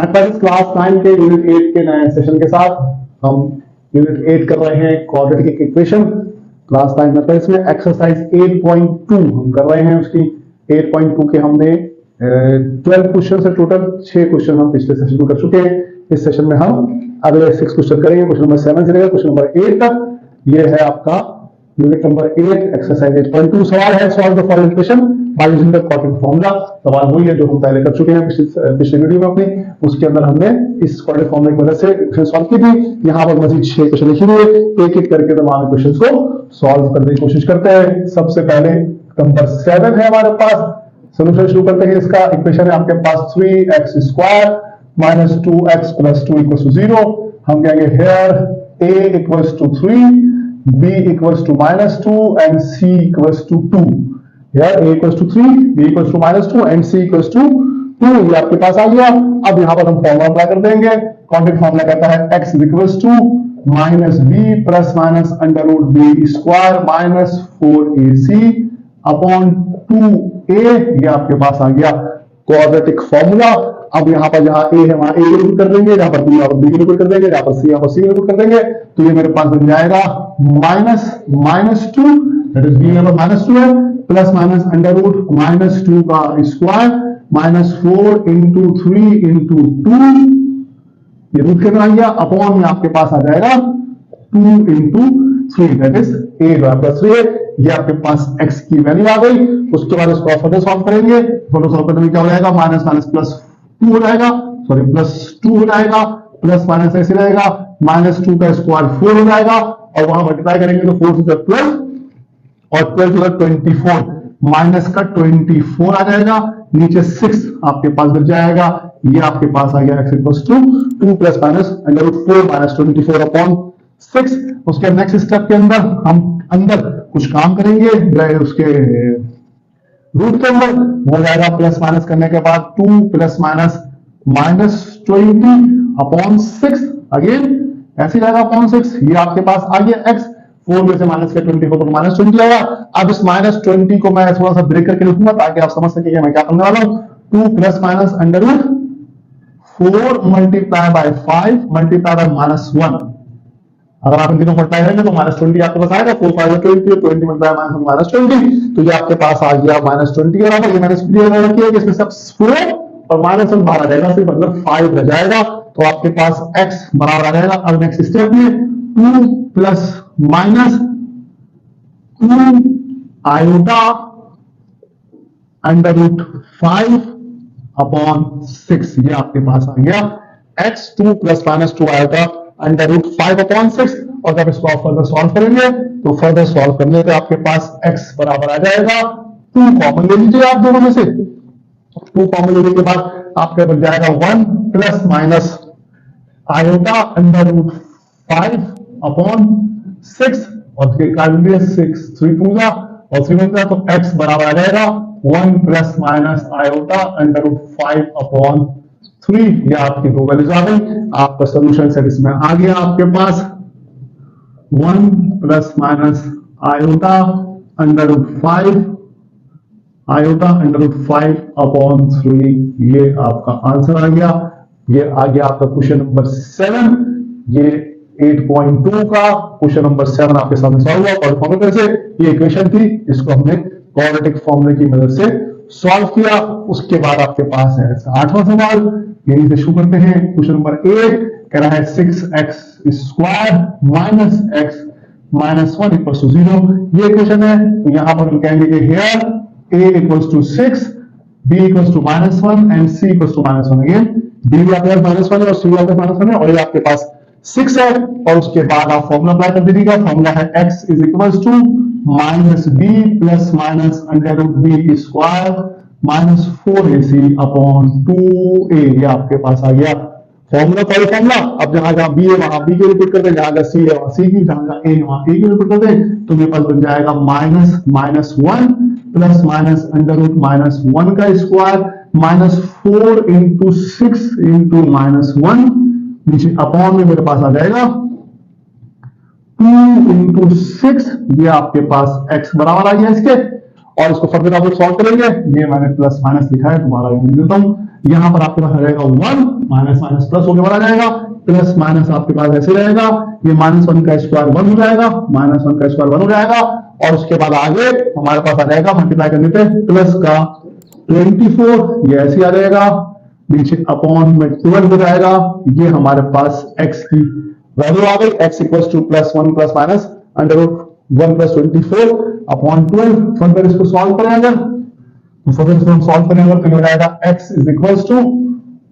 Mathematics class 9 के unit 8 के नए सेशन के साथ हम यूनिट 8 कर रहे हैं क्वाड्रेटिक इक्वेशन। क्लास 9 मैथमेटिक्स में एक्सरसाइज 8.2 हम कर रहे हैं। उसकी 8.2 के हमने 12 क्वेश्चन से टोटल 6 क्वेश्चन हम पिछले सेशन में कर चुके हैं। इस सेशन में हम अगले 6 क्वेश्चन करेंगे। क्वेश्चन नंबर 7 से लेकर क्वेश्चन नंबर 8 तक। ये है आपका यूनिट नंबर 8 एक्सरसाइज 8.2। सवाल है solve the following equation by using the quadratic formula. सवाल वही है जो हम पहले कर चुके हैं पिछले वीडियो में अपनी। उसके अंदर हमने इस क्वाड्रेटिक फार्मूला की मदद से इक्वेशन सॉल्व की थी। यहाँ पर मजीद 6 क्वेश्चन लिखे हुए, एक एक करके तमाम क्वेश्चंस को सॉल्व करने की कोशिश करते हैं। सबसे पहले नंबर 7 है हमारे पास। सोल्यूशन शुरू करते हैं। इसका इक्वेशन है आपके पास 3x² minus 2x plus 2 equals to 0। हम कहेंगे here a equals to 3, b equals to minus 2 and c equals to 2। here a equals to 3, b equals to minus 2 and c equals to 2। ये आपके पास आ गया। अब यहाँ पर हम फॉर्मूला अप्लाई कर देंगे। क्वाड्रेटिक फॉर्मूला कहता है x equals to minus b plus minus under root b square minus 4ac upon 2a। ये आपके पास आ गया क्वाड्रेटिक फॉर्मूला। अब यहाँ पर जहां a है वहां a लिखकर कर देंगे, जहां पर b यहाँ पर b लिखकर कर देंगे, जहां पर c यहाँ पर c लिखकर कर देंगे। तो ये मेरे पास बन जाएगा -2, दैट इज b यहाँ पर -2 है, प्लस माइनस अंडर रूट -2 का स्क्वायर -4 into 3 into 2। ये रूट के अंदर आ गया। अपॉन में आपके पास आ जाएगा 2 into 3, दैट इज a जो आपका 3 है। ये आपके पास x की वैल्यू आ गई। उसके बाद इसको फर्दर सॉल्व करेंगे। फर्दर सॉल्व करने में क्या हो जाएगा, माइनस माइनस प्लस 2 हो जाएगा, सॉरी प्लस 2 हो जाएगा, प्लस माइनस ऐसे रहेगा, -2 का स्क्वायर 4 हो जाएगा और वहां मल्टीप्लाई करेंगे तो 4 से 12 और 12 से 24, माइनस का 24 आ जाएगा। नीचे 6 आपके पास बच जाएगा। ये आपके पास आ गया x equals to 2 plus minus under root 4 minus 24 upon 6। उसके नेक्स्ट स्टेप के अंदर हम अंदर कुछ काम करेंगे। उसके रूट के अंदर हो जाएगा प्लस माइनस करने के बाद 2 प्लस माइनस -20 अपॉन 6। अगेन ऐसे जाएगा अपॉन 6। ये आपके पास आ गया x। 4 में से माइनस के 24 तो -20 आएगा। अब इस -20 को मैं थोड़ा सा ब्रेक करके लिखूंगा ताकि आप समझ सके मैं क्या करने वाला हूं। 2 plus minus under root 4 multiply by 5 multiply by -1। अगर आप इन तीनों मल्टीप्लाई करेंगे तो -20 आपके पास आएगा। 4 5 20 20 मल्टीप्लाई -20 तो ये आपके पास आ गया -20 और ये मैंने क्लियर किया कि इसमें सब 4 और -1 बाहर आ जाएगा, सिर्फ मतलब 5 रह जाएगा। तो आपके पास x बराबर आ जाएगा। अब नेक्स्ट स्टेप में 2 plus minus 2 iota under root 5 upon 6। ये आपके पास आ गया x 2 plus minus 2 iota under root 5 upon 6। और जब इसको आप फर्दर सॉल्व करेंगे तो फर्दर सॉल्व करने पे आपके पास x बराबर आ जाएगा 2 कॉमन ले लीजिए आप दोनों में से। 2 कॉमन लेने के बाद आपके बन जाएगा 1 plus minus iota under root 5 upon 6 और फिर काट दिए 6 3 पूरा और 3 बन तो x बराबर आ जाएगा 1 plus minus iota under root 5 upon 3। ये आपकी दो वैल्यूज आ गई। आपका सोल्यूशन सेट इसमें आ गया आपके पास 1 plus minus iota under root 5 iota under root 5 upon 3। ये आपका आंसर आ गया। ये आ गया आपका क्वेश्चन नंबर 7। ये 8.2 का क्वेश्चन नंबर 7 आपके सामने सॉल्व हुआ और फॉर्मूले से। ये इक्वेशन थी, इसको हमने क्वाड्रेटिक फॉर्मूले की मदद से सॉल्व किया। उसके बाद आपके पास है 8वां सवाल। यहीं से शुरू करते हैं। क्वेश्चन नंबर 8 कह रहा है 6x² minus x minus 1 equal to 0। ये इक्वेशन है। तो यहां पर हम कहेंगे कि here a equals to 6, b equals to -1 and c equals to -1। Again b आपके पास -1 है और c आपके पास -1 है और ये आपके पास 6 है। और उसके बाद आप फॉर्मूला अप्लाई कर दीजिएगा। फॉर्मूला है x is equals to -b plus minus under root b square minus 4ac upon 2a। ये आपके पास आ गया फॉर्मूला पहले फॉर्मूला। अब जहां जहां b है वहां b की रिपीट कर दें, जहां जहां c है वहां c की, जहां जहां a है वहां a की रिपीट कर दें। तो मेरे पास बन जाएगा -1 प्लस माइनस अंडर रूट -1 का स्क्वायर -4 इंटू 6 इंटू -1 नीचे अपॉन में मेरे पास आ जाएगा 2 इंटू 6। ये आपके पास x बराबर आ गया इसके। और इसको फर्दर आप लोग सॉल्व करेंगे। ये मैंने प्लस माइनस लिखा है, दोबारा लिख देता हूं। यहाँ पर आपके पास आ जाएगा 1, माइनस माइनस प्लस होकर बना जाएगा, प्लस माइनस आपके पास ऐसे रहेगा, ये -1 का स्क्वायर 1 हो जाएगा, -1 का स्क्वायर 1 हो जाएगा, और उसके बाद आगे हमारे पास आ जाएगा मल्टीप्लाई करने पे प्लस का 24, ये ऐसे आ जाएगा, नीचे अपॉन में 12 हो जाएगा, ये हमारे पास x की वैल्यू आ गई, x equal to +1 + minus √1 + 24 upon 12। Further इसको सॉल्व करेंगे, फर्दर इसको सॉल्व करेंगे तो हो जाएगा x is equal to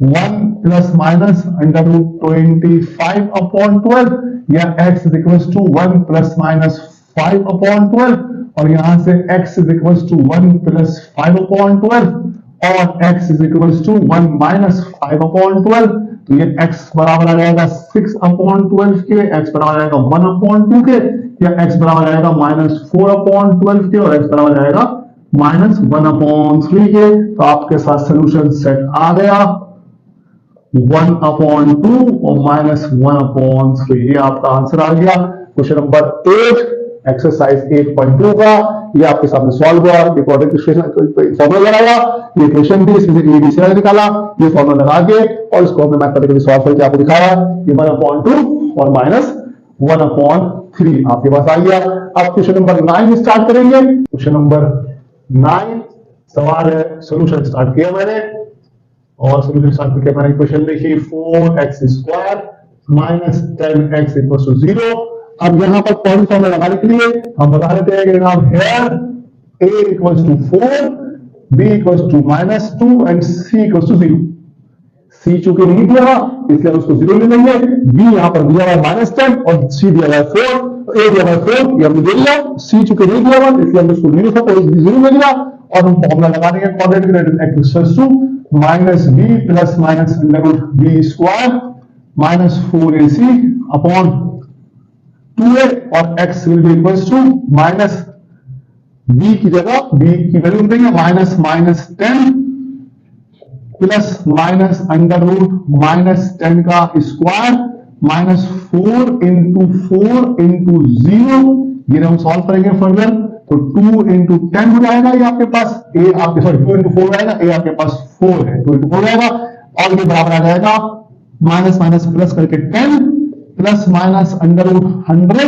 1 + minus √25 upon 12, या x is equal to 1 + minus 5 upon 12, और यहां से x is equal to 1 + 5 upon 12, और x is equal to 1 - 5 upon 12, तो ये x बराबर आ जाएगा 6 अपॉन 12 के, x बराबर आ जाएगा 1 अपॉन 2 के, या x बराबर आ जाएगा -4 अपॉन 12 के, और x बराबर आ जाएगा -1 अपॉन 3 के। तो आपके साथ सोल्यूशन सेट आ गया 1 अपॉन 2 और -1 अपॉन 3, ये आपका आंसर आ गया क्वेश्चन नंबर 8 एक्सरसाइज 8.2 का। ये आपके सामने सॉल्व हुआ, रिकॉर्डिंग फॉर्मूला लगाया, ये क्वेश्चन थी, इसमें से एबीसी निकाला, ये फॉर्मूला लगा के और इसको हमने मैथमेटिकली सॉल्व करके आपको दिखाया, ये 1 अपॉन 2 और -1 अपॉन 3 आपके पास आ गया। अब क्वेश्चन नंबर 9 स्टार्ट करेंगे। क्वेश्चन नंबर 9 सवाल है, सोल्यूशन स्टार्ट किया मैंने, और सोल्यूशन स्टार्ट करके मैंने क्वेश्चन लिखी 4x² - 10x = 0। अब यहाँ पर कौन सा लगाने के लिए हम बता देते हैं कि जनाब here a = 4, b = -2 and c = 0। c चूंकि नहीं दिया इसलिए उसको 0 ले लेंगे, b यहाँ पर दिया हुआ है -10 और c दिया हुआ है 4, a दिया हुआ है 4, ये हमने दे दिया, c चूंकि नहीं दिया हुआ इसलिए हमने उसको नहीं लिखा, तो 0 ले लिया, और हम फॉर्मूला लगा देंगे quadratic relation x -b + -√b² -4ac upon 2a, और x will be equals to -b की जगह b की वैल्यू देंगे -10 प्लस -√10 का स्क्वायर -4 × 4 × 0, ये हम सॉल्व करेंगे फर्दर, तो 2 × 10 हो जाएगा, ये आपके पास a आपके सॉरी 2 × 4 हो जाएगा, a आपके पास 4 है, 2 × 4 हो जाएगा, और ये बराबर आ जाएगा माइनस माइनस प्लस करके 10 प्लस माइनस √100,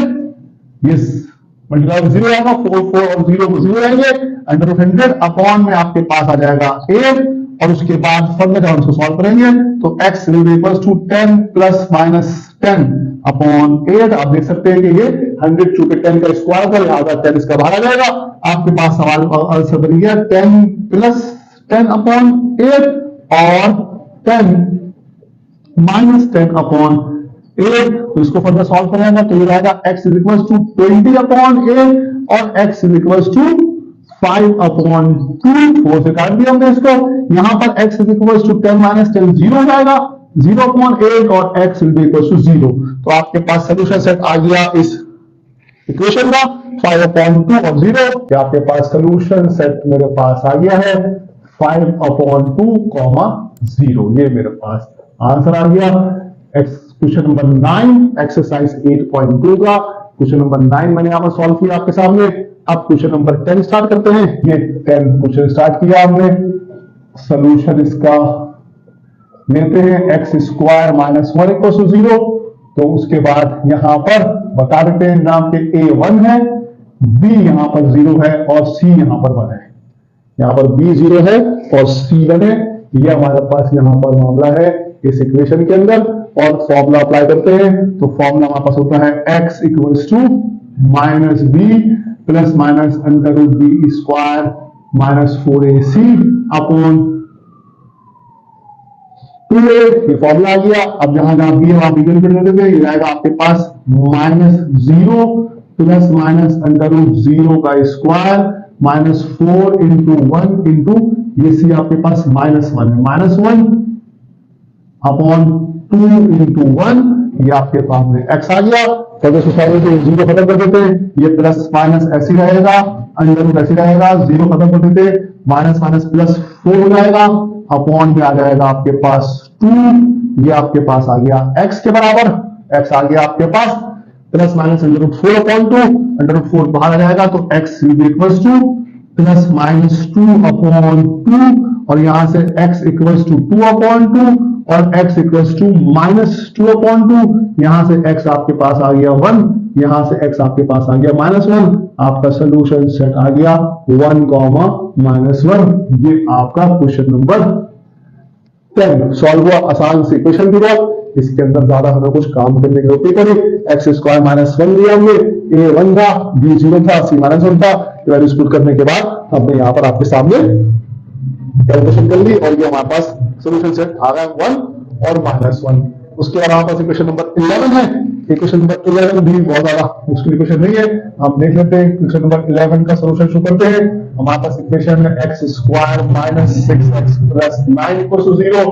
यस मल्टीप्लाई 0 आएगा, 4 और 0 को 0 आएंगे, √100 अपॉन में आपके पास आ जाएगा 8, और उसके बाद फर्दर हम इसको सॉल्व करेंगे तो x will be equals to 10 plus minus 10 upon 8। आप देख सकते हैं कि ये 100 चूंकि 10 का स्क्वायर था, लिहाजा 10 इसका बाहर आ जाएगा, आपके पास सवाल आंसर बन गया 10 प्लस 10 अपॉन 8 और 10 माइनस 10 अपॉन 8। तो इसको फर्दर सॉल्व करेंगे तो ये रहेगा x is equal to 20 upon 8 और x is equal to 5 upon 2, 4 से काट दिया हमने इसको, यहां पर x is equal to 10 minus 10 0 हो जाएगा, 0 अपॉन 8 और x will be equal to 0। तो आपके पास सोल्यूशन सेट आ गया इस इक्वेशन का 5 अपॉन 2 और 0, कि आपके पास सोल्यूशन सेट मेरे पास आ गया है 5 अपॉन 2, 0, ये मेरे पास आंसर आ गया क्वेश्चन नंबर 9 एक्सरसाइज 8.2 का। क्वेश्चन नंबर 9 मैंने यहां पर सॉल्व किया आपके सामने। अब क्वेश्चन नंबर 10 स्टार्ट करते हैं। ये 10 क्वेश्चन स्टार्ट किया हमने, सोल्यूशन इसका लेते हैं x² - 1 = 0। तो उसके बाद यहां पर बता देते हैं नाम के a 1 है, b यहां पर 0 है और c यहां पर 1 है। यहां पर b 0 है और c 1 है, ये हमारे पास यहां पर मामला है इस इक्वेशन के अंदर। और फॉर्मूला अप्लाई करते हैं तो फॉर्मूला हमारे पास होता है x equals to -b plus minus √b² -4ac upon 2a, ये फॉर्मूला आ गया। अब जहां जहां b है वहां b कर देते हैं, ये आएगा आपके पास -0 प्लस माइनस √0 का स्क्वायर -4 × 1 × ये c आपके पास -1 है, -1 अपॉन 2 × 1, ये आपके पास में x आ गया। तो जीरो खत्म कर देते हैं, ये प्लस माइनस ऐसी रहेगा, अंदर ऐसी रहेगा, जीरो खत्म कर देते, माइनस माइनस प्लस 4 हो जाएगा, अपॉन में आ जाएगा आपके पास 2, ये आपके पास आ गया x के बराबर, x आ गया आपके पास प्लस माइनस √4 अपॉन 2, √4 बाहर आ जाएगा तो x will B equals to plus minus 2 upon 2 और यहां से x इक्वल्स टू 2/2 और x इक्वल्स टू -2/2। यहां से x आपके पास आ गया 1, यहां से x आपके पास आ गया -1। आपका सोल्यूशन सेट आ गया 1, -1। ये आपका क्वेश्चन नंबर 10 सॉल्व हुआ। आसान से क्वेश्चन दिया, इसके अंदर ज्यादा हमें कुछ काम करने की जरूरत नहीं पड़ी। x स्क्वायर -1 दिया हमने, a 1 था, b 0 था, c -1 था। वैल्यूज पुट करने के बाद हमने यहाँ पर आपके सामने कैलकुलेशन कर ली और ये हमारे पास सोल्यूशन सेट आ गया 1 और -1। उसके बाद हमारे पास इक्वेशन नंबर 11 है। इक्वेशन नंबर 11 भी बहुत ज्यादा मुश्किल इक्वेशन नहीं है, हम देख लेते हैं। इक्वेशन नंबर 11 का सोल्यूशन शुरू करते हैं। हमारे पास इक्वेशन है x square -6x plus 9 equals to 0।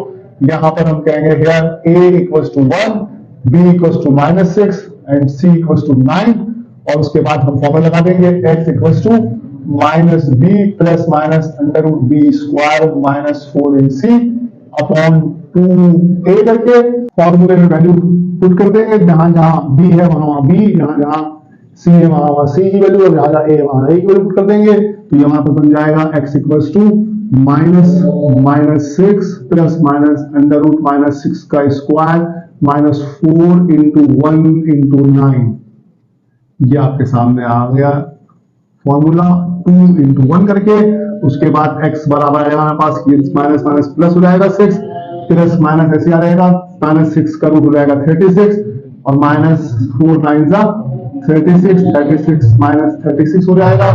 यहाँ पर हम कहेंगे here a equals to 1, b equals to -6 and c equals to 9। और उसके बाद हम फॉर्मूला लगा देंगे x equals to -b plus minus under root b square -4ac upon 2a करके फॉर्मूले में वैल्यू पुट कर देंगे। जहां जहां b है वहां b, जहां जहां c है वहां c की वैल्यू, और जहां जहां a है वहां a की वैल्यू पुट कर देंगे। तो ये हमारा बन जाएगा x equals to -6 plus minus under root -6 का स्क्वायर -4 इंटू 1 इंटू 9। ये आपके सामने आ गया फॉर्मूला 2 इंटू 1 करके। उसके बाद x बराबर आएगा हमारे पास माइनस माइनस प्लस हो जाएगा 6 प्लस माइनस ऐसे आ रहेगा, -6 का रूट हो जाएगा 36 और -4 9 36 माइनस 36 हो जाएगा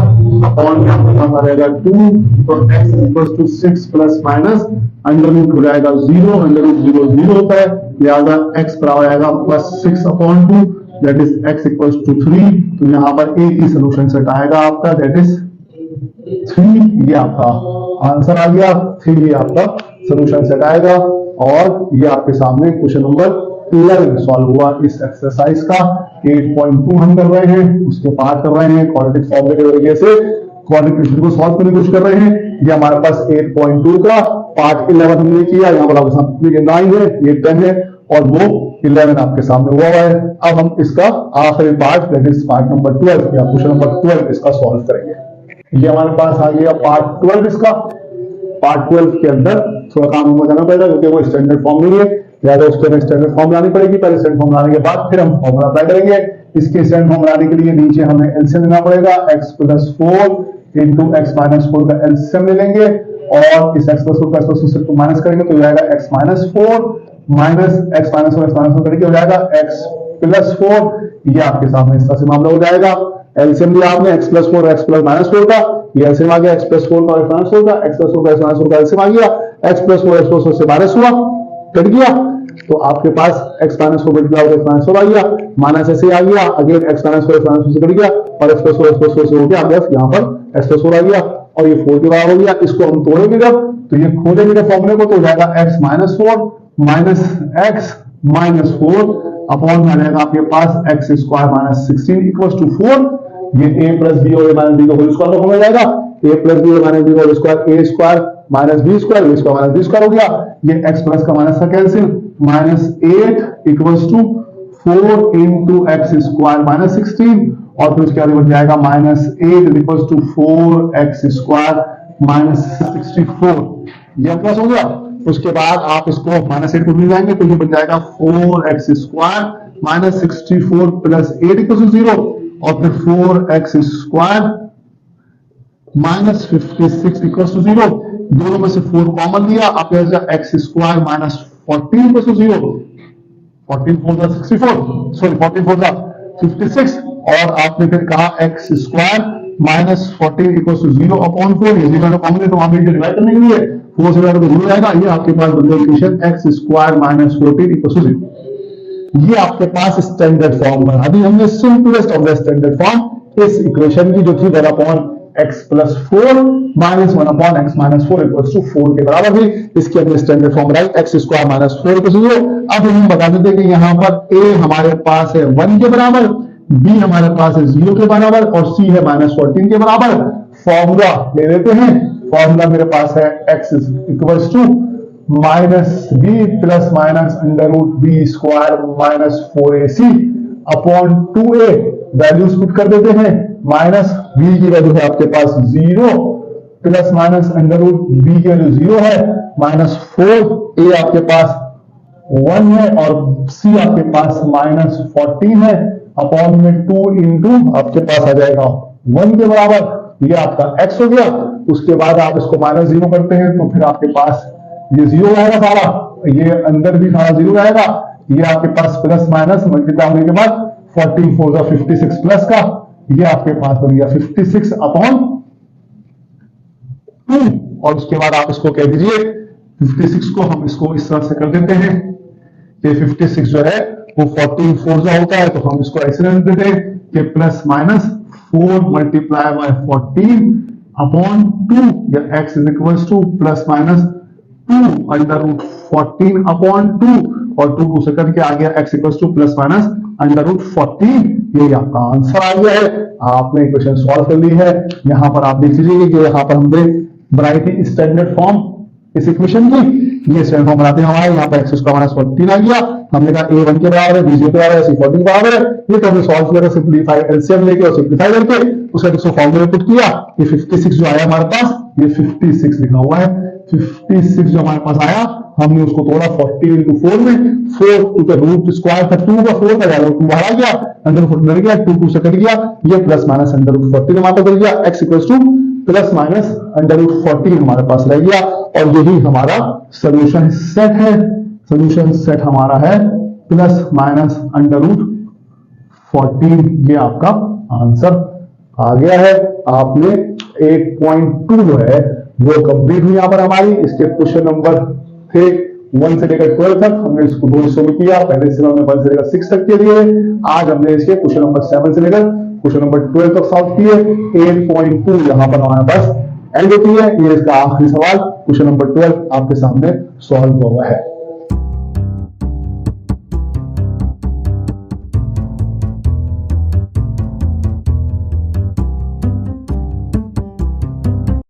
अपॉन आ रहेगा 2। तो x equals to 6 plus minus under root हो जाएगा 0, अंडर रूट 0 0 होता है, लिहाजा x बराबर आएगा +6 upon 2 that is x equals to 3। तो यहाँ पर a की सोल्यूशन सेट आएगा आपका दैट इज 3। ये आपका आंसर आ गया 3, ये आपका सोल्यूशन सेट आएगा। और ये आपके सामने क्वेश्चन नंबर 11 सॉल्व हुआ इस एक्सरसाइज का। 8.2 हम कर रहे हैं, उसके पार्ट कर रहे हैं क्वाड्रेटिक फॉर्मूले के वजह से क्वाड्रेटिक को सॉल्व करने की कोशिश कर रहे हैं। ये हमारे पास 8.2 का पार्ट 11 हमने किया, यहाँ पर आपके सामने 9 है, ये 10 है और वो 11 आपके सामने हुआ है। अब हम इसका आखिरी part that is part number 12 या क्वेश्चन नंबर 12 इसका सॉल्व करेंगे। ये हमारे पास आ गया पार्ट 12 इसका। पार्ट 12 के अंदर थोड़ा काम हमको जाना पड़ेगा क्योंकि वो स्टैंडर्ड फॉर्म नहीं है, या तो उसके स्टैंडर्ड फॉर्म लानी पड़ेगी। पहले स्टैंडर्ड फॉर्म लाने के बाद फिर हम फॉर्मूला अप्लाई करेंगे। इसके स्टैंडर्ड फॉर्म लाने के लिए नीचे हमें एलसीएम लेना पड़ेगा। x plus 4 into x minus 4 का एलसीएम ले लेंगे और इस x प्लस 4 का x प्लस 4 को माइनस करेंगे तो हो जाएगा x minus 4 minus x minus 4 करके हो जाएगा x प्लस 4। ये आपके सामने इसका से मामला हो जाएगा। एलसीएम लिया आपने x plus 4 x plus minus 4 का, ये एलसीएम आ गया x प्लस 4 का x माइनस 4 का, x प्लस 4 का x माइनस 4 का एलसीएम आ गया, x प्लस 4 से माइनस हुआ, कट गया। तो आपके पास x माइनस 4 कट गया और x माइनस 4 आ गया, माइनस ऐसे आ गया, अगेन x माइनस 4 से कट गया और x प्लस 4 से हो गया, बस यहाँ पर x प्लस 4 आ गया और ये 4 के बराबर हो गया। इसको हम तोड़ेंगे जब, तो ये खोलेंगे जब फॉर्मूले को तो हो जाएगा x minus 4 minus x minus 4 upon में आ जाएगा आपके पास x square minus 16 equals to 4। ये a प्लस बी और a माइनस बी का होल स्क्वायर हो जाएगा। a प्लस बी और माइनस बी का whole square a square minus B square minus B square हो गया। ये x प्लस का माइनस का cancel, -8 equals to 4 into X square minus 16 और फिर उसके बाद बन जाएगा -8 equals to 4x square minus 64। ये प्लस हो गया। उसके बाद आप इसको -8 को मिल जाएंगे तो ये बन जाएगा 4x square minus 64 plus 8 equals to 0 और फिर 4x square minus 56 equals to 0। दोनों में से 4 कॉमन लिया, आप x square minus 14 equals to 0। 14 4 का 64, सॉरी 14 4 का 56 और आपने फिर कहा x square minus 14 equals to 0 upon 4। ये जीरो कॉमन है तो वहां पे डिवाइड करने के लिए 4 से डिवाइड तो 0 आएगा। ये आपके पास बन गया equation x square minus 14 equals to 0। ये आपके पास स्टैंडर्ड फॉर्म बना। अभी हमने simplest of the standard form इस इक्वेशन की जो थी 1 upon x plus 4 minus 1 upon x minus 4 equals to 4 के बराबर भी इसके अंदर स्टैंडर्ड फॉर्म बनाई x square minus 4 equals to 0। अब हम बता देते हैं कि यहाँ पर a हमारे पास है 1 के बराबर, b हमारे पास है 0 के बराबर और c है -14 के बराबर। फॉर्मूला ले लेते हैं। फॉर्मूला मेरे पास है x equals to minus B plus minus under root B square minus 4ac upon 2a। Values put कर देते हैं। माइनस बी की वैल्यू है आपके पास 0 plus minus under root B की वैल्यू 0 है, -4, ए आपके पास 1 है और सी आपके पास -14 है, अपॉन में 2 इंटू आपके पास आ जाएगा 1 के बराबर, ये आपका x हो गया। उसके बाद आप इसको -0 करते हैं तो फिर आपके पास ये 0 आएगा सारा, ये अंदर भी सारा 0 आएगा, ये आपके पास प्लस माइनस मल्टीप्लाई होने के बाद 14 4 56 प्लस का, ये आपके पास बन गया 56 अपॉन 2, और उसके बाद आप इसको कह दीजिए 56 को हम इसको इस तरह से कर देते हैं, ये 56 जो है वो 14 4 होता है, तो हम इसको ऐसे रख देते हैं कि plus minus 4 multiply by 14 upon 2, या x is equal to plus minus 2 under root 14 upon 2, और 2 से करके आ गया x equal to plus minus under root 14। ये आपका आंसर आ गया है, आपने इक्वेशन सॉल्व कर ली है। यहां पर आप देख लीजिए कि यहां पर हमने बनाई थी स्टैंडर्ड फॉर्म इस इक्वेशन की, ये स्टैंडर्ड फॉर्म बनाते हैं हमारे, यहाँ पर x स्क्वायर माइनस 14 आ गया, हमने कहा a 1 के बराबर है, b 0 के बराबर है, c 14 के बराबर है। ये तो हमने सॉल्व किया, सिंपलीफाई एलसीएम लेके और सिंपलीफाई करके उसका जो फॉर्मूला पुट किया, ये 56 जो आया हमारे पास, ये 56 लिखा हुआ है, 56 जो हमारे पास आया, हमने उसको तोड़ा 40 इंटू 4 में, 4 टू का रूट स्क्वायर था 2 का, 4 का जाएगा 2 बाहर आ गया, अंदर रूट डर गया, 2 से कट गया, ये प्लस माइनस अंडर रूट 40 हमारे पास गया, x equals to plus minus under root 40 हमारे पास रह गया, और यही हमारा सोल्यूशन सेट है। सोल्यूशन सेट हमारा है प्लस माइनस अंडर रूट 14, ये आपका आंसर आ गया है। आपने 8.2 जो है वो कंप्लीट हुई यहाँ पर हमारी। इसके क्वेश्चन नंबर थे 1 से लेकर 12 तक, हमने इसको 2 हिस्सों में किया, पहले हिस्से में हमने 1 से लेकर 6 तक के लिए, आज हमने इसके क्वेश्चन नंबर 7 से लेकर क्वेश्चन नंबर 12 तक सॉल्व किए। 8.2 यहाँ पर हमारे पास एंड होती है, ये इसका आखिरी सवाल क्वेश्चन नंबर 12 आपके सामने सॉल्व हुआ है।